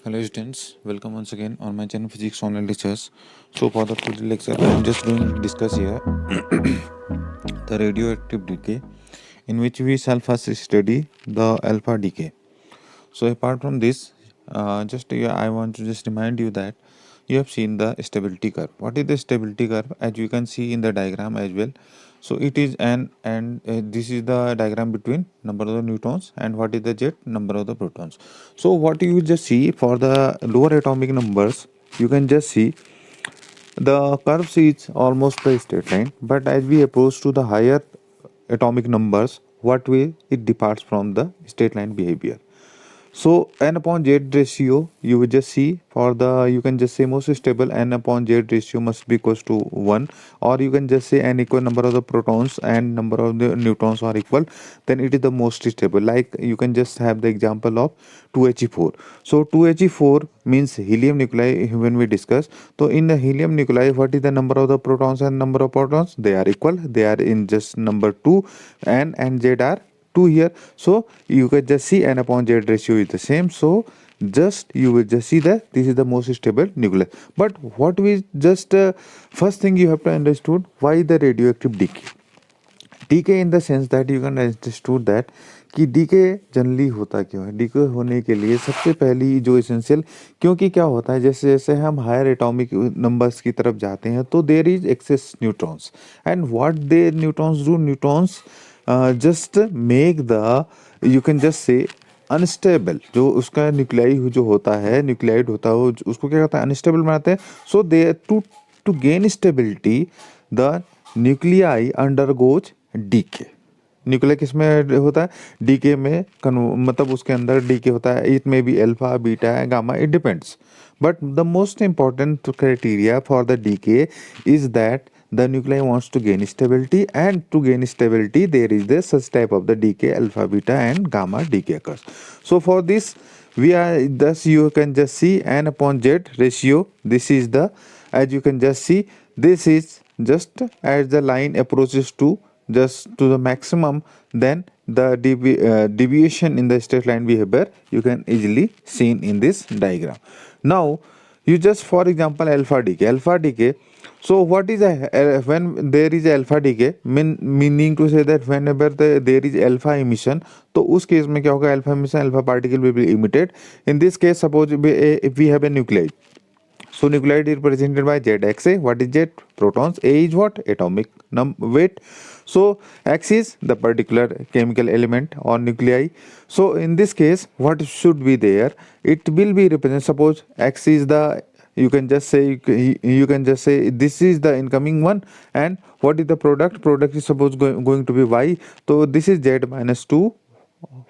Hello students, welcome once again on my channel Physics Online Lectures. So for the today lecture, I am just going to discuss here the radioactive decay, in which we shall first study the alpha decay. So apart from this, I want to just remind you that you have seen the stability curve. What is the stability curve? As you can see in the diagram as well. So it is this is the diagram between number of the neutrons and what is the jet number of the protons. So what you just see for the lower atomic numbers, you can just see the curve is almost the straight line, but as we approach to the higher atomic numbers, what way it departs from the straight line behavior. So n upon z ratio, you will just see for the, you can just say most stable n upon z ratio must be equals to 1, or you can just say n equal number of the protons and number of the neutrons are equal, then it is the most stable. Like you can just have the example of 2He4. So 2He4 means helium nuclei when we discuss. So in the helium nuclei, what is the number of the protons and number of protons? They are equal. They are in just number 2, n and z are 2 here. So you can just see n upon z ratio is the same. So just you will just see that this is the most stable nucleus. But what we just first thing you have to understood, why the radioactive decay in the sense that you can understood that कि DK generally होता क्यों है. DK होने के लिए सबसे पहली जो इसेंशियल, क्योंकि क्या होता है जैसे जैसे हम हायर एटॉमिक नंबर्स की तरफ जाते हैं तो there is excess neutrons, and what they neutrons do, neutrons just make the, you can just say unstable, जो उसका न्यूक्लियाई जो होता है, न्यूक्लियाइड होता है, उसको क्या कहता है, अनस्टेबल बनाते हैं. So they to gain stability the nuclei undergoes decay. Nuclear किस में होता है? डीके में मतलब उसके अंदर डीके होता है. It may be alpha, beta, gamma, it depends. But the most important criteria for the decay is that the nuclei wants to gain stability, and to gain stability there is this such type of the decay, alpha, beta and gamma decay occurs. So for this we are, thus you can just see n upon z ratio. This is the, as you can just see, this is just as the line approaches to just to the maximum, then the deviation in the straight line behavior you can easily seen in this diagram. Now you just, for example, alpha decay. So what is when there is alpha decay, meaning to say that whenever there is alpha emission, तो उस case में क्या होगा, alpha emission, alpha particle will be emitted. In this case, suppose if we have a nuclei, so nuclei is represented by ZXA. What is Z? Protons. A is what? Atomic weight. So X is the particular chemical element or nuclei. So in this case, what should be there? It will be represented. Suppose X is the, you can just say this is the incoming one, and what is the product is suppose going to be Y. So this is Z minus 2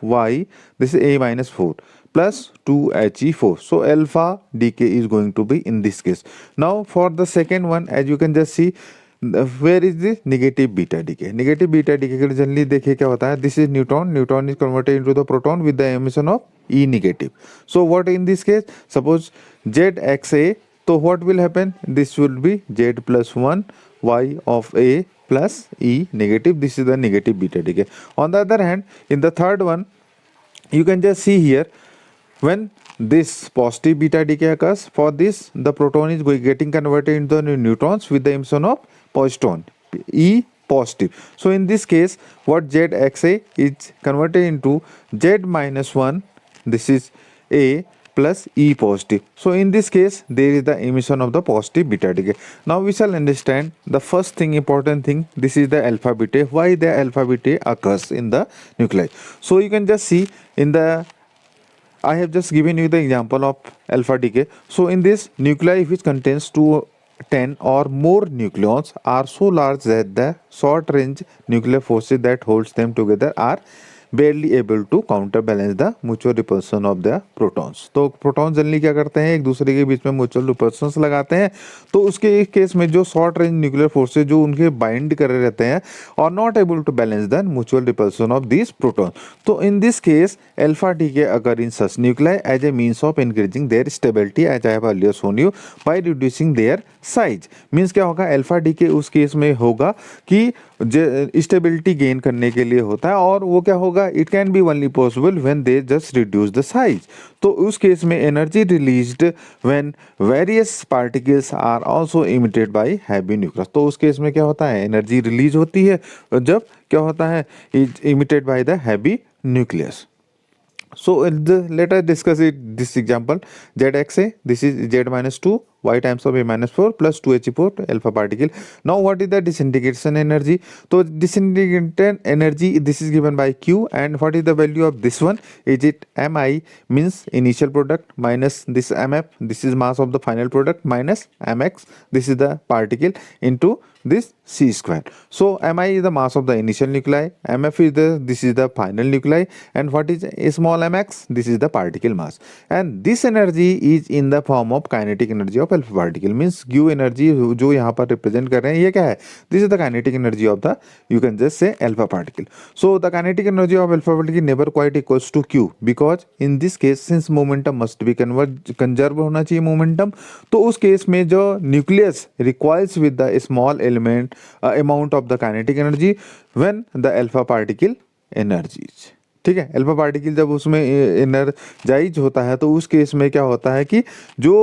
Y, this is A minus 4 plus 2He4. So alpha decay is going to be in this case. Now for the second one, as you can just see, where is the negative beta decay? Negative beta decay के generally देखिए क्या होता है, this is neutron is converted into the proton with the emission of E negative. So what in this case, suppose ZXA, so what will happen, this will be Z plus 1 Y of A plus E negative. This is the negative beta decay. On the other hand, in the third one, you can just see here, when this positive beta decay occurs, for this the proton is getting converted into the neutrons with the emission of positron, E positive. So in this case, what ZXA is converted into Z minus 1, this is A plus E positive. So in this case, there is the emission of the positive beta decay. Now we shall understand the first thing, important thing, this is the alpha beta. Why the alpha beta occurs in the nuclei? So you can just see in the, I have just given you the example of alpha decay. So in this nuclei which contains 10 or more nucleons are so large that the short range nuclear forces that holds them together are barely able to counterbalance the mutual repulsion of the protons. तो proton generally क्या करते हैं, एक दूसरे के बीच में mutual repulsions लगाते हैं. तो उसके केस में जो शॉर्ट रेंज न्यूक्लियर फोर्सेज जो उनके बाइंड करे रहते हैं और not able to balance the mutual repulsion of this proton. तो in this case alpha decay occur in such nuclei as a means of increasing their stability, as I have earlier shown you, by reducing their size. Means क्या होगा, alpha decay उस case में होगा कि stability gain करने के लिए होता है, और वो क्या होगा, it can be only possible when they just reduce the size. तो उस केस में energy released when various particles are also emitted by heavy nucleus. तो उस केस में क्या होता है, एनर्जी रिलीज होती है जब क्या होता है, emitted by the heavy nucleus. So let us discuss this example. Zxa, this is Z minus 2 y times of A minus 4 plus 2He4 alpha particle. Now what is the disintegration energy? So disintegration energy, this is given by Q, and what is the value of this one? Is it Mi, means initial product, minus this Mf, this is mass of the final product, minus Mx, this is the particle, into this C square. So Mi is the mass of the initial nuclei, Mf is this is the final nuclei, and what is a small mx? This is the particle mass, and this energy is in the form of kinetic energy of alpha particle. Means Q energy जो यहाँ पर represent कर रहे हैं, ये क्या है? This is the kinetic energy of the, you can just say, alpha particle. So the kinetic energy of alpha particle never quite equals to Q, because in this case since momentum must be conserve होना चाहिए momentum, तो उस case में जो nucleus recoils with the small element amount of the kinetic energy when the alpha particle energies. ठीक है, alpha particle जब उसमें एनर्जाइज होता है तो उस केस में क्या होता है कि जो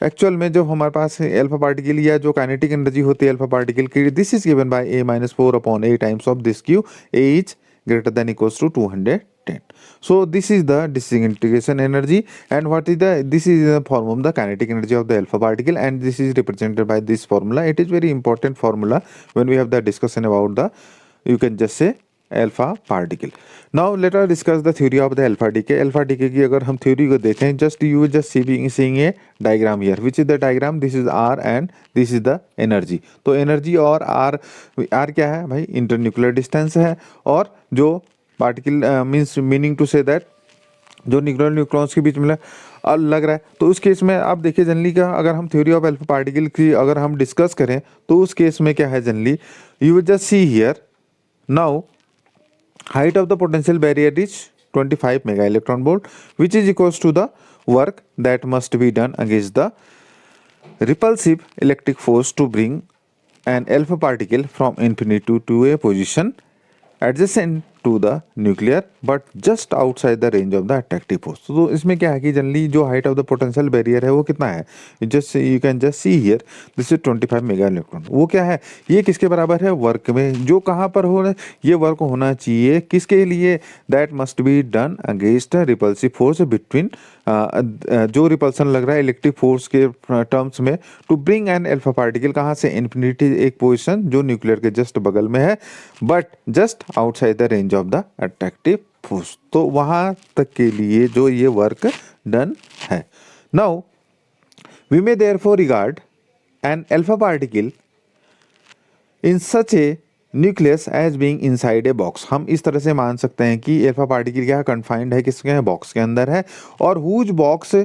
एक्चुअल में जो हमारे पास अल्फा पार्टिकल या जो काइनेटिक एनर्जी होती है अल्फा पार्टिकल की, this is given bye A minus 4 upon A times of this Q. A is greater than equals to 210. So this is the disintegration energy, and what is the, this is the form of the kinetic energy of the alpha particle, and this is represented by this formula. It is very important formula when we have the discussion about the, you can just say, alpha particle. Now let us discuss the theory of the alpha decay. Alpha decay की अगर हम theory को देखें, just you just seeing a diagram here, which is the diagram, this is R and this is the energy. तो energy और R क्या है भाई, इंटरन्यूक्लियर डिस्टेंस है, और जो particle means meaning to say that जो न्यूक्लियर न्यूक्लॉन्स के बीच में लग रहा है. तो उस केस में आप देखिए जनरली का, अगर हम थ्योरी ऑफ अल्फा पार्टिकल की अगर हम डिस्कस करें तो उस केस में क्या है, generally you will just see here now height of the potential barrier is 25 mega electron volt, which is equals to the work that must be done against the repulsive electric force to bring an alpha particle from infinity to a position adjacent to the nuclear but just outside the range of the attractive force. तो इसमें क्या है कि generally जो height of the potential barrier है वो कितना है, just you can just see here, this is 25 mega electron. वो क्या है, ये किसके बराबर है, वर्क में, जो कहाँ पर हो, ये वर्क होना चाहिए किसके लिए, that must be done against repulsive force between, जो रिपल्सन लग रहा है इलेक्ट्रिक फोर्स के टर्म्स में, to bring an alpha particle, कहाँ से, इन्फिनिटी एक पोजिशन जो न्यूक्लियर के जस्ट बगल में है, but just outside the range of the attractive force. तो वहां तक के लिए जो ये वर्क डन है. Now we may therefore regard an alpha particle in such a nucleus as being inside a box. हम इस तरह से मान सकते हैं कि अल्फा पार्टिकल क्या है, कन्फाइंड है किसके है, बॉक्स के अंदर है, और whose box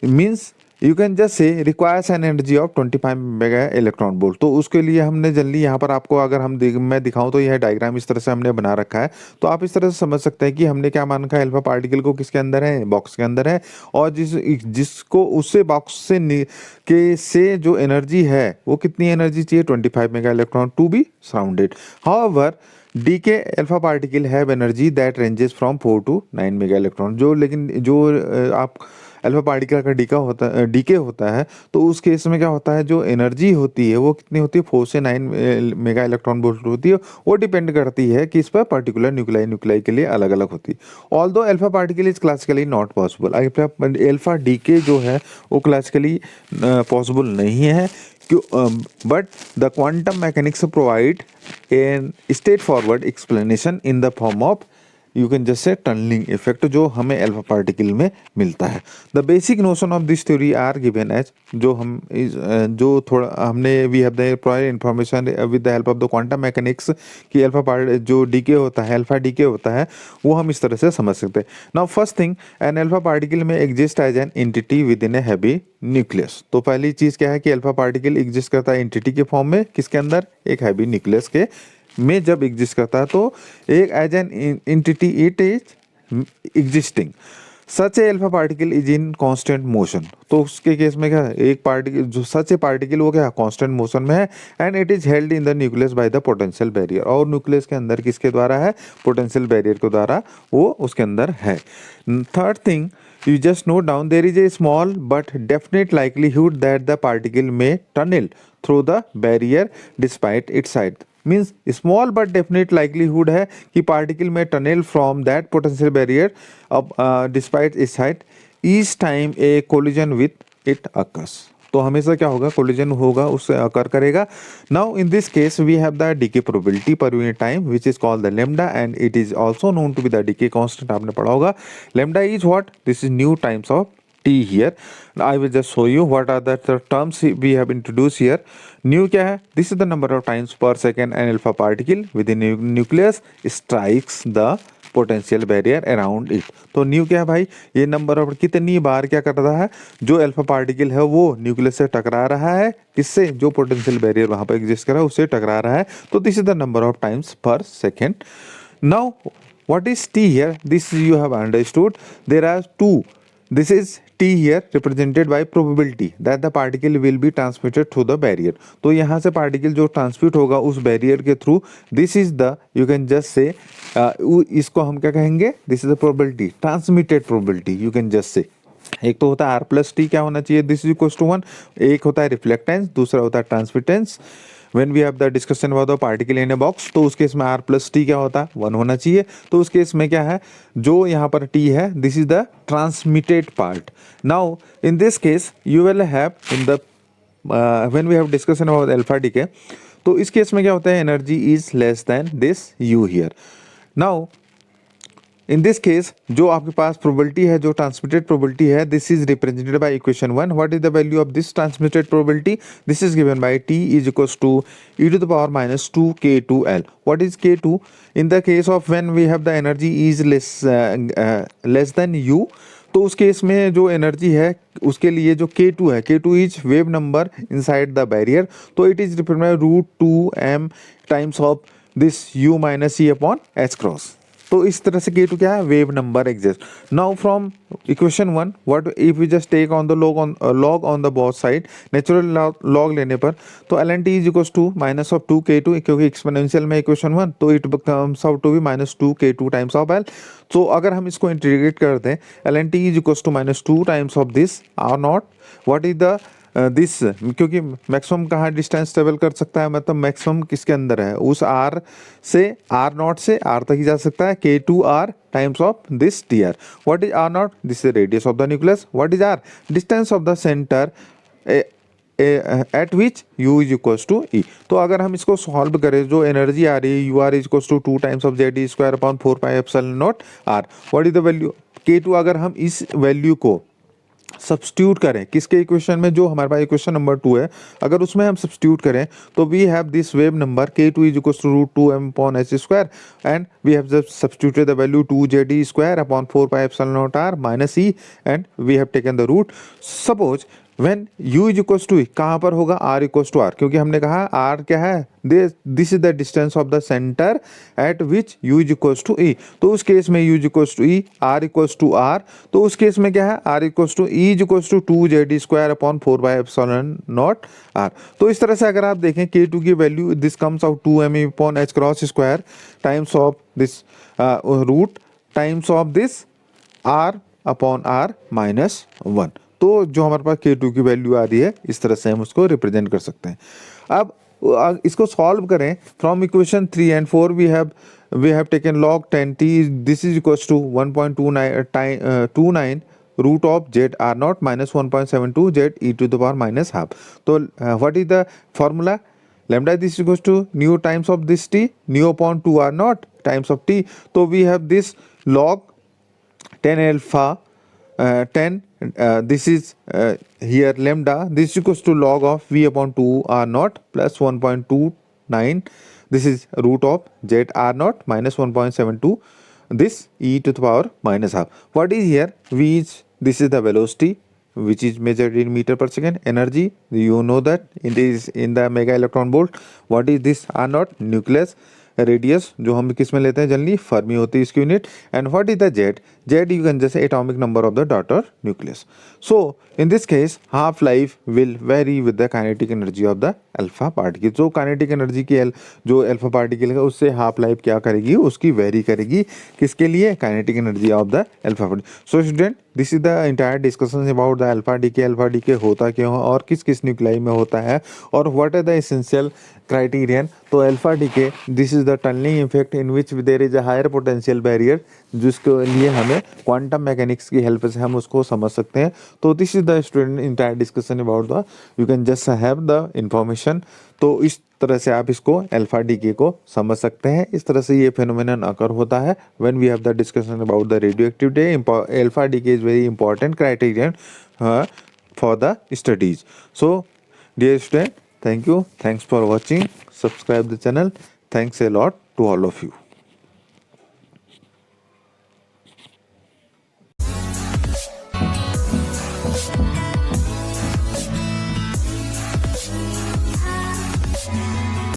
means you can just say requires an energy of 25 mega electron volt. तो उसके लिए हमने जल्दी यहाँ पर आपको अगर हम मैं दिखाऊं तो यह डायग्राम इस तरह से हमने बना रखा है. तो आप इस तरह से समझ सकते हैं कि हमने क्या मान रखा है, अल्फा पार्टिकल को किसके अंदर है, बॉक्स के अंदर है, और जिसको उससे बॉक्स से जो एनर्जी है वो कितनी एनर्जी चाहिए, 25 mega electron to be surrounded. However decay alpha particle have energy that ranges from 4 to 9 mega electron. जो लेकिन जो आप अल्फा पार्टिकल का डीके होता है तो उस केस में क्या होता है, जो एनर्जी होती है वो कितनी होती है, 4 से 9 मेगा इलेक्ट्रॉन वोल्ट होती है. वो डिपेंड करती है कि इस पर पर्टिकुलर न्यूक्लियाई के लिए अलग अलग होती है. Although alpha particle is classically not possible. Alpha decay जो है वो क्लासिकली पॉसिबल नहीं है, but the quantum mechanics provide an straightforward explanation in the form of, you can just say, tunneling effect, जो हमें अल्फा पार्टिकल में मिलता है. The basic notion of this theory are given as, जो थोड़ा हमने we have the prior information with the help of the quantum mechanics कि जो डीके होता है, अल्फा डीके होता है, वो हम इस तरह से समझ सकते हैं. Now first thing, an alpha particle may exist as an entity within a heavy nucleus. तो पहली चीज क्या है कि अल्फा पार्टिकल एग्जिस्ट करता है एंटिटी के फॉर्म में, किसके अंदर, एक हैवी न्यूक्लियस के में जब एग्जिस्ट करता है तो एक as an entity it is existing. Such a alpha particle is in constant motion, तो उसके केस में क्या है, एक पार्टिकल जो सच ए पार्टिकल वो क्या कांस्टेंट मोशन में है and it is held in the nucleus by the potential barrier, और न्यूक्लियस के अंदर किसके द्वारा है, पोटेंशियल बैरियर के द्वारा वो उसके अंदर है। Third thing you just note down, there is a small but definite likelihood that the particle may tunnel through the barrier despite its height, means small but definite likelihood है कि particle may tunnel from that potential barrier of despite its height each time a collision with it occurs, तो हमेशा क्या होगा, collision होगा, उससे occur करेगा। Now in this case we have the decay probability per unit time which is called the lambda and it is also known to be the decay constant, आपने पढ़ा होगा। Lambda is what, this is nu times of t here. I will just show you what are the terms we have introduce here. Nu क्या है, this is the number of times per second an alpha particle with in nucleus strikes the potential barrier around it, तो new क्या है भाई, ये number of कितनी बार क्या कर रहा है, जो अल्फा पार्टिकल है वो न्यूक्लियस से टकरा रहा है, किससे, जो पोटेंशियल बैरियर वहां पर एग्जिस्ट कर रहा है उससे टकरा रहा है, तो this is the number of times per second. Now what is T here, this you have understood, there are two, this is t here represented by probability that the particle will be transmitted through the barrier, तो यहाँ से particle जो transmit होगा उस barrier के through, this is the, you can just से, इसको हम क्या कहेंगे, this is the probability, transmitted probability, you can just से। एक तो होता है आर प्लस टी, क्या होना चाहिए, दिस इज इक्वल टू 1, एक होता है रिफ्लेक्टेंस, दूसरा होता है transmittance. When we have the discussion about the particle in a box, तो उस केस में r प्लस टी क्या होता है, 1 होना चाहिए, तो उस केस में क्या है, जो यहाँ पर t है, this is the transmitted part. Now in this case you will have in the when we have discussion about alpha decay, तो इस केस में क्या होता है, energy is less than this u here. Now in this case जो आपके पास probability है, जो ट्रांसमिटेड प्रोबेबिलिटी है, this is represented by equation 1। What is the value of this transmitted probability, this is given bye t is equals to e to the power minus 2 k2l। What is k2, in the case of when we have the energy is less than u, तो उस case में जो energy है उसके लिए जो k2 है, k2 is wave number inside the barrier, तो it is represented by √2m times of this u minus e upon h cross, तो इस तरह से k2 क्या है, wave number exist. Now from equation 1 what if we just take on the log on the both side, natural log लेने पर, तो ln t is equals to minus of 2k2, क्योंकि एक्सपोनेंशियल में इक्वेशन 1, तो it comes out to be minus 2k2 times of l। तो अगर हम इसको इंटीग्रेट कर दें, ln t is equals to minus 2 times of this r naught, what is the this, क्योंकि मैक्सिमम कहाँ डिस्टेंस ट्रेवल कर सकता है, मतलब मैक्सिमम किसके अंदर है, उस r से r नॉट से r तक ही जा सकता है, k2r times of this dr। What is r naught, this is radius of the nucleus. What is r, distance of the centre at which u is equals to e। तो अगर हम इसको solve करें, जो एनर्जी आ रही है, u r is equals to 2 times of z square upon 4 pi epsilon naught r। What is the value k2, अगर हम इस वैल्यू को सब्स्टिट्यूट करें किसके इक्वेशन में, जो हमारे पास इक्वेशन नंबर 2 है, अगर उसमें हम सब्स्टिट्यूट करें तो we have this wave number k2 is equal to √2m upon h square and we have just substituted the value 2z square upon 4 pi epsilon naught r minus e and we have taken the root. Suppose when u is equal to, कहाँ पर होगा, r equal to r, क्योंकि हमने कहा r क्या है, this is the distance of the centre at which u is equal to e, तो उस केस में u is equal to e, r equal to r, तो उस केस में क्या है, r equal to e is equal to 2z square upon 4 pi epsilon naught r। तो इस तरह से अगर आप देखें k2 की value, this comes out 2m upon h cross square times of this root times of this r upon r minus 1, तो जो हमारे पास k2 की वैल्यू आ रही है, इस तरह से हम उसको रिप्रेजेंट कर सकते हैं। अब इसको सॉल्व करें, from equation 3 and 4 we have taken log 10t, this is equals to 1.29 root of z r not minus 1.72 z e to the power minus half. तो what is the formula, lambda this equals to nu times of this t, nu upon 2 r naught times of t, तो we have this log 10 alpha 10 this is here lambda, this equals to log of v upon 2 r naught plus 1.29, this is root of z r naught minus 1.72, this e to the power minus half. What is here, v is, this is the velocity which is measured in meter per second. Energy, you know that it is in the mega electron volt. What is this r naught, nucleus, radius जो हम किस में लेते हैं generally, Fermi होती है इसकी unit. And what is the Z, Z you can जैसे atomic number of the daughter nucleus. So in this case half life will vary with the kinetic energy of the alpha particle. जो kinetic energy की जो alpha particle है उससे half life क्या करेगी, उसकी very करेगी. किसके लिए, kinetic energy of the alpha particle. So student this is the entire discussion about the alpha decay. Alpha DK होता क्यों है और किस किस न्यूक्लाई में होता है और what are the essential criterion. तो alpha decay this is the tunnelling effect in which there is a higher potential barrier, जिसके लिए हमें क्वांटम मैकेनिक्स की हेल्प से हम उसको समझ सकते हैं. तो this is the student entire discussion about the, you can just have the information. तो इस तरह से आप इसको अल्फा डीके को समझ सकते हैं. इस तरह से ये फेनोमेनन अकर होता है when we have the discussion about the radioactivity. Alpha decay is very important criterion for the studies. So dear student, thank you, thanks for watching, subscribe the channel. Thanks a lot to all of you.